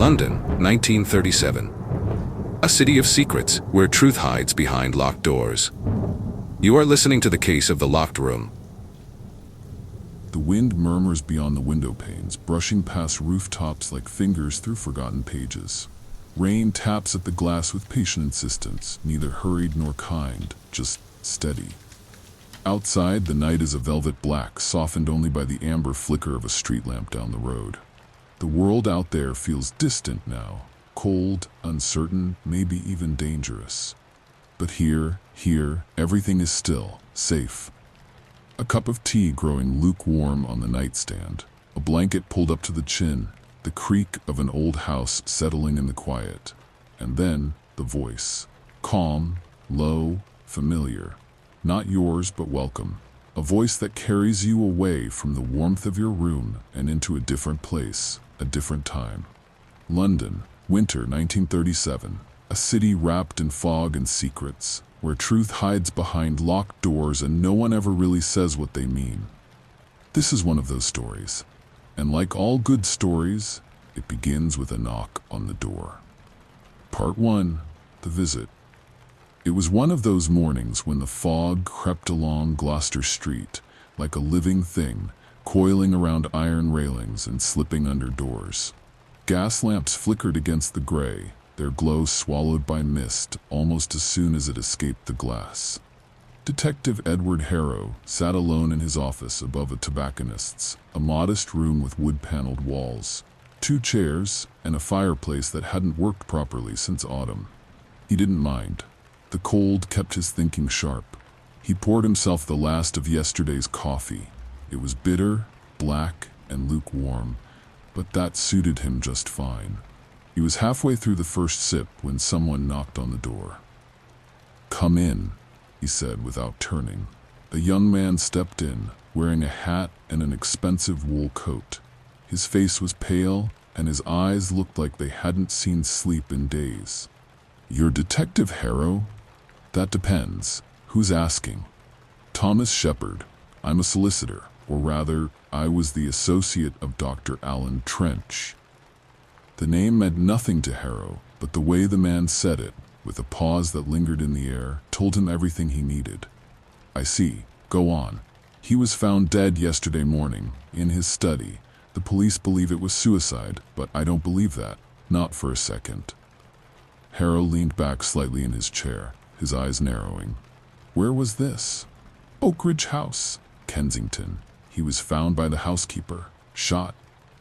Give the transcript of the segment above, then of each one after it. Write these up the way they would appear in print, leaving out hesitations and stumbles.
London, 1937. A city of secrets where truth hides behind locked doors. You are listening to The Case of the Locked Room. The wind murmurs beyond the window panes, brushing past rooftops like fingers through forgotten pages. Rain taps at the glass with patient insistence, neither hurried nor kind, just steady. Outside, the night is a velvet black, softened only by the amber flicker of a street lamp down the road. The world out there feels distant now, cold, uncertain, maybe even dangerous. But here, everything is still, safe. A cup of tea growing lukewarm on the nightstand, a blanket pulled up to the chin, the creak of an old house settling in the quiet. And then, the voice. Calm, low, familiar. Not yours, but welcome. A voice that carries you away from the warmth of your room and into a different place, a different time. London, winter 1937. A city wrapped in fog and secrets, where truth hides behind locked doors and no one ever really says what they mean. This is one of those stories. And like all good stories, it begins with a knock on the door. Part 1. The Visit. It was one of those mornings when the fog crept along Gloucester Street, like a living thing, coiling around iron railings and slipping under doors. Gas lamps flickered against the gray, their glow swallowed by mist almost as soon as it escaped the glass. Detective Edward Harrow sat alone in his office above a tobacconist's, a modest room with wood-paneled walls, 2 chairs, and a fireplace that hadn't worked properly since autumn. He didn't mind. The cold kept his thinking sharp. He poured himself the last of yesterday's coffee. It was bitter, black, and lukewarm, but that suited him just fine. He was halfway through the first sip when someone knocked on the door. "Come in," he said without turning. A young man stepped in, wearing a hat and an expensive wool coat. His face was pale, and his eyes looked like they hadn't seen sleep in days. "You're Detective Harrow?" "That depends. Who's asking?" "Thomas Shepard. I'm a solicitor, or rather, I was the associate of Dr. Alan Trench." The name meant nothing to Harrow, but the way the man said it, with a pause that lingered in the air, told him everything he needed. "I see. Go on." "He was found dead yesterday morning, in his study. The police believe it was suicide, but I don't believe that. Not for a second." Harrow leaned back slightly in his chair, his eyes narrowing. "Where was this?" "Oakridge House, Kensington. He was found by the housekeeper, shot."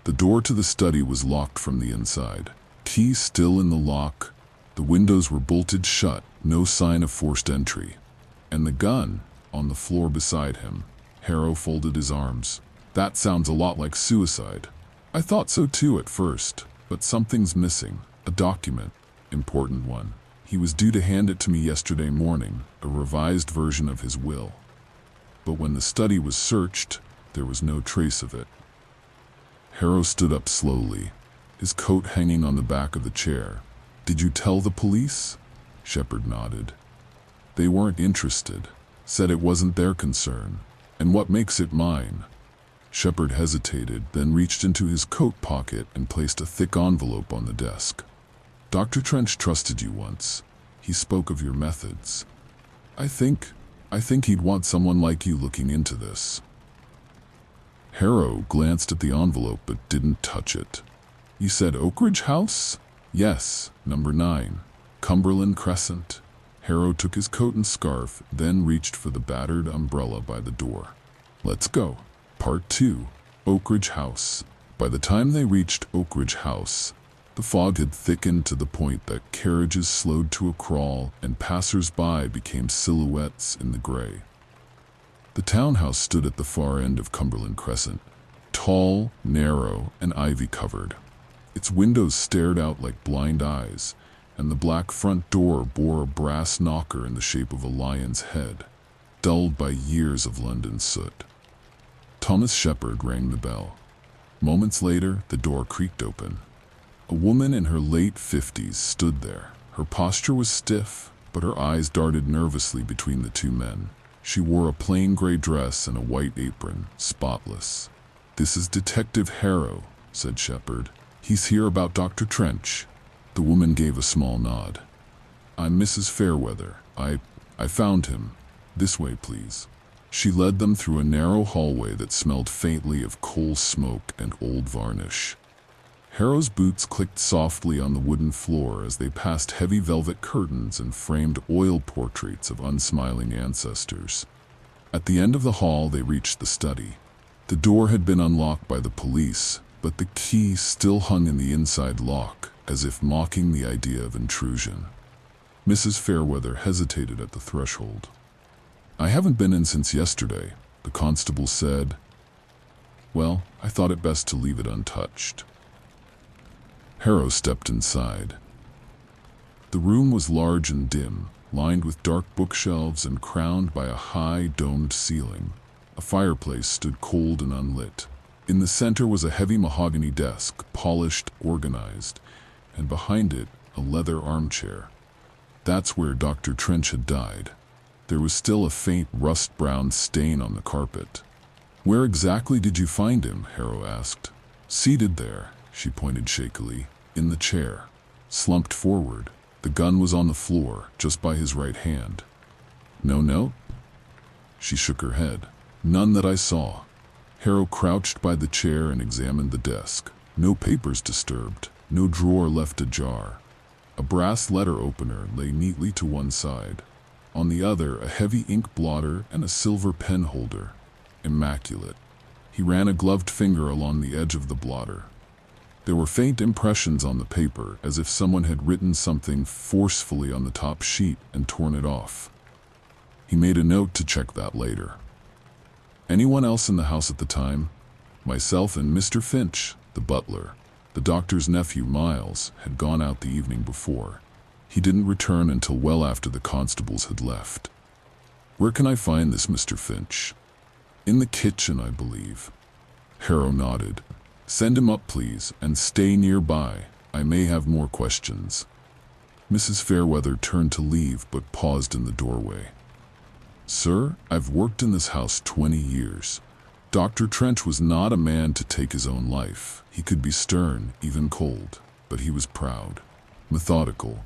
The door to the study was locked from the inside. Key still in the lock. The windows were bolted shut, no sign of forced entry. And the gun, on the floor beside him. Harrow folded his arms. "That sounds a lot like suicide." "I thought so too at first, but something's missing. A document. Important one. He was due to hand it to me yesterday morning, a revised version of his will. But when the study was searched, there was no trace of it." Harrow stood up slowly, his coat hanging on the back of the chair. "Did you tell the police?" Shepard nodded. "They weren't interested. Said it wasn't their concern. And what makes it mine?" Shepard hesitated, then reached into his coat pocket and placed a thick envelope on the desk. "Dr. Trench trusted you once. He spoke of your methods. I think he'd want someone like you looking into this." Harrow glanced at the envelope but didn't touch it. "You said Oakridge House?" "Yes, number 9, Cumberland Crescent." Harrow took his coat and scarf, then reached for the battered umbrella by the door. "Let's go." Part 2. Oakridge House. By the time they reached Oakridge House, the fog had thickened to the point that carriages slowed to a crawl and passers-by became silhouettes in the gray. The townhouse stood at the far end of Cumberland Crescent, tall, narrow, and ivy-covered. Its windows stared out like blind eyes, and the black front door bore a brass knocker in the shape of a lion's head, dulled by years of London soot. Thomas Shepard rang the bell. Moments later, the door creaked open. A woman in her late 50s stood there. Her posture was stiff, but her eyes darted nervously between the 2 men. She wore a plain gray dress and a white apron, spotless. "This is Detective Harrow," said Shepard. He's here about Dr. Trench. The woman gave a small nod. I'm Mrs. Fairweather. I found him. This way, please. She led them through a narrow hallway that smelled faintly of coal smoke and old varnish. Harrow's boots clicked softly on the wooden floor as they passed heavy velvet curtains and framed oil portraits of unsmiling ancestors. At the end of the hall, they reached the study. The door had been unlocked by the police, but the key still hung in the inside lock, as if mocking the idea of intrusion. Mrs. Fairweather hesitated at the threshold. I haven't been in since yesterday, the constable said. Well, I thought it best to leave it untouched. Harrow stepped inside. The room was large and dim, lined with dark bookshelves and crowned by a high, domed ceiling. A fireplace stood cold and unlit. In the center was a heavy mahogany desk, polished, organized, and behind it, a leather armchair. That's where Dr. Trench had died. There was still a faint rust-brown stain on the carpet. Where exactly did you find him? Harrow asked. Seated there, she pointed shakily, in the chair. Slumped forward, the gun was on the floor, just by his right hand. No note? She shook her head. None that I saw. Harrow crouched by the chair and examined the desk. No papers disturbed, no drawer left ajar. A brass letter opener lay neatly to one side. On the other, a heavy ink blotter and a silver pen holder. Immaculate. He ran a gloved finger along the edge of the blotter. There were faint impressions on the paper, as if someone had written something forcefully on the top sheet and torn it off. He made a note to check that later. Anyone else in the house at the time? Myself and Mr. Finch, the butler. The doctor's nephew, Miles, had gone out the evening before. He didn't return until well after the constables had left. Where can I find this Mr. Finch? In the kitchen, I believe. Harrow nodded. Send him up, please, and stay nearby. I may have more questions. Mrs. Fairweather turned to leave, but paused in the doorway. Sir, I've worked in this house 20 years. Dr. Trench was not a man to take his own life. He could be stern, even cold, but he was proud, methodical.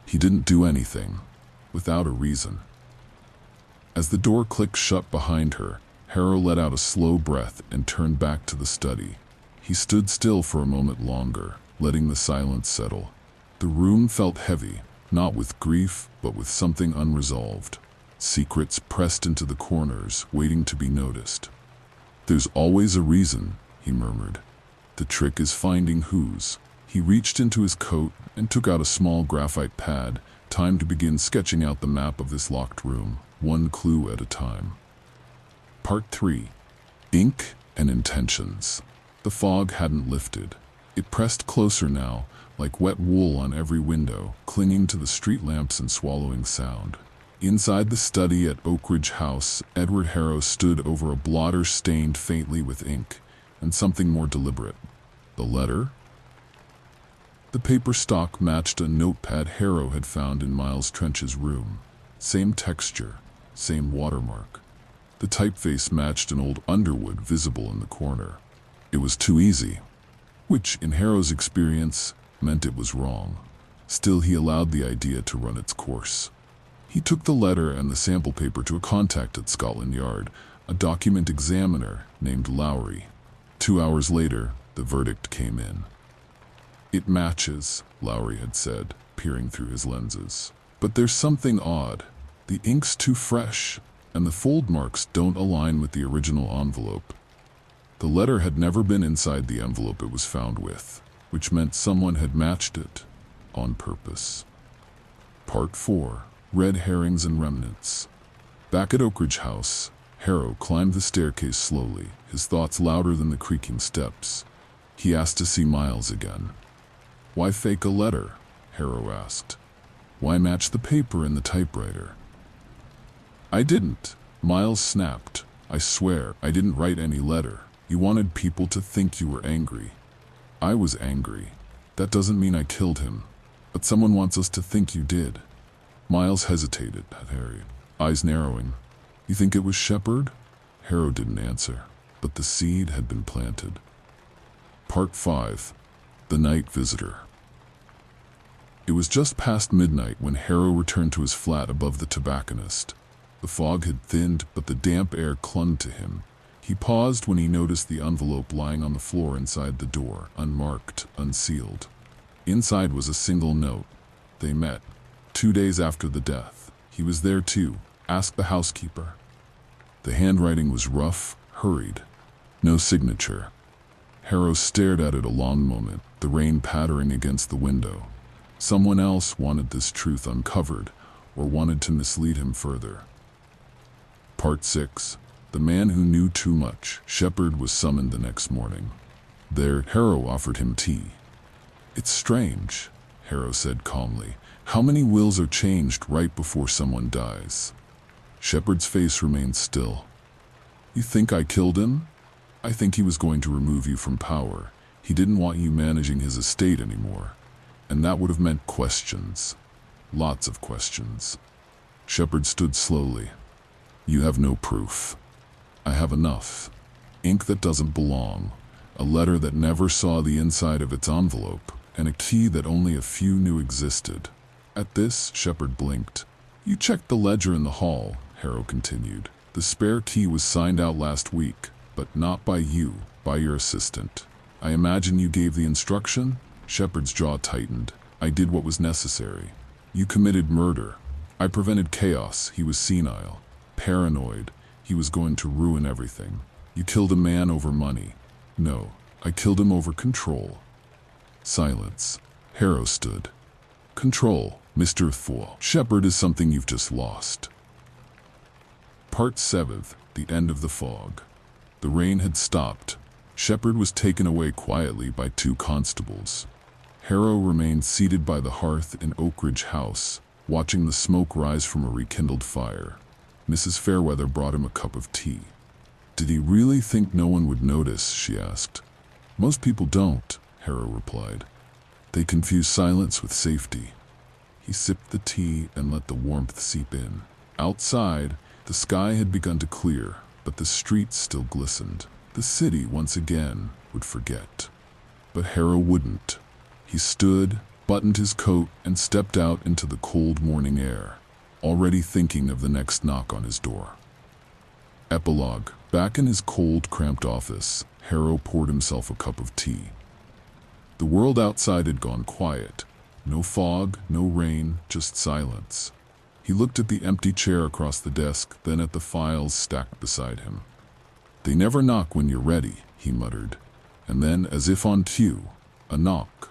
He didn't do anything, without a reason. As the door clicked shut behind her, Harrow let out a slow breath and turned back to the study. He stood still for a moment longer, letting the silence settle. The room felt heavy, not with grief, but with something unresolved. Secrets pressed into the corners, waiting to be noticed. There's always a reason, he murmured. The trick is finding whose. He reached into his coat and took out a small graphite pad, time to begin sketching out the map of this locked room, one clue at a time. Part 3. Ink and Intentions. The fog hadn't lifted. It pressed closer now, like wet wool on every window, clinging to the street lamps and swallowing sound. Inside the study at Oak Ridge House, Edward Harrow stood over a blotter stained faintly with ink, and something more deliberate. The letter? The paper stock matched a notepad Harrow had found in Miles Trench's room. Same texture, same watermark. The typeface matched an old Underwood visible in the corner. It was too easy, which, in Harrow's experience, meant it was wrong. Still, he allowed the idea to run its course. He took the letter and the sample paper to a contact at Scotland Yard, a document examiner named Lowry. 2 hours later, the verdict came in. It matches, Lowry had said, peering through his lenses. But there's something odd. The ink's too fresh, and the fold marks don't align with the original envelope. The letter had never been inside the envelope it was found with, which meant someone had matched it on purpose. Part 4. Red Herrings and Remnants. Back at Oak Ridge House, Harrow climbed the staircase slowly, his thoughts louder than the creaking steps. He asked to see Miles again. Why fake a letter? Harrow asked. Why match the paper in the typewriter? I didn't, Miles snapped. I swear, I didn't write any letter. You wanted people to think you were angry. I was angry. That doesn't mean I killed him. But someone wants us to think you did. Miles hesitated at Harry, eyes narrowing. You think it was Shepard? Harrow didn't answer, but the seed had been planted. Part 5. The Night Visitor. It was just past midnight when Harrow returned to his flat above the tobacconist. The fog had thinned, but the damp air clung to him. He paused when he noticed the envelope lying on the floor inside the door, unmarked, unsealed. Inside was a single note. They met. 2 days after the death. He was there too. Ask the housekeeper. The handwriting was rough, hurried. No signature. Harrow stared at it a long moment, the rain pattering against the window. Someone else wanted this truth uncovered, or wanted to mislead him further. Part 6. The Man Who Knew Too Much. Shepherd was summoned the next morning. There, Harrow offered him tea. "It's strange," Harrow said calmly. "How many wills are changed right before someone dies?" Shepherd's face remained still. "You think I killed him? I think he was going to remove you from power. He didn't want you managing his estate anymore. And that would have meant questions. Lots of questions." Shepherd stood slowly. "You have no proof." "I have enough. Ink that doesn't belong. A letter that never saw the inside of its envelope. And a key that only a few knew existed." At this, Shepherd blinked. "You checked the ledger in the hall," Harrow continued. "The spare key was signed out last week, but not by you, by your assistant. I imagine you gave the instruction?" Shepherd's jaw tightened. "I did what was necessary. You committed murder. I prevented chaos. He was senile, paranoid. He was going to ruin everything. You killed a man over money." "No, I killed him over control." Silence. Harrow stood. "Control, Mr. Thwall. Shepherd is something you've just lost." Part 7. The End of the Fog. The rain had stopped. Shepherd was taken away quietly by 2 constables. Harrow remained seated by the hearth in Oakridge House, watching the smoke rise from a rekindled fire. Mrs. Fairweather brought him a cup of tea. "Did he really think no one would notice?" she asked. "Most people don't," Harrow replied. "They confuse silence with safety." He sipped the tea and let the warmth seep in. Outside, the sky had begun to clear, but the streets still glistened. The city, once again, would forget. But Harrow wouldn't. He stood, buttoned his coat, and stepped out into the cold morning air, already thinking of the next knock on his door. Epilogue. Back in his cold, cramped office, Harrow poured himself a cup of tea. The world outside had gone quiet. No fog, no rain, just silence. He looked at the empty chair across the desk, then at the files stacked beside him. "They never knock when you're ready," he muttered. And then, as if on cue, a knock.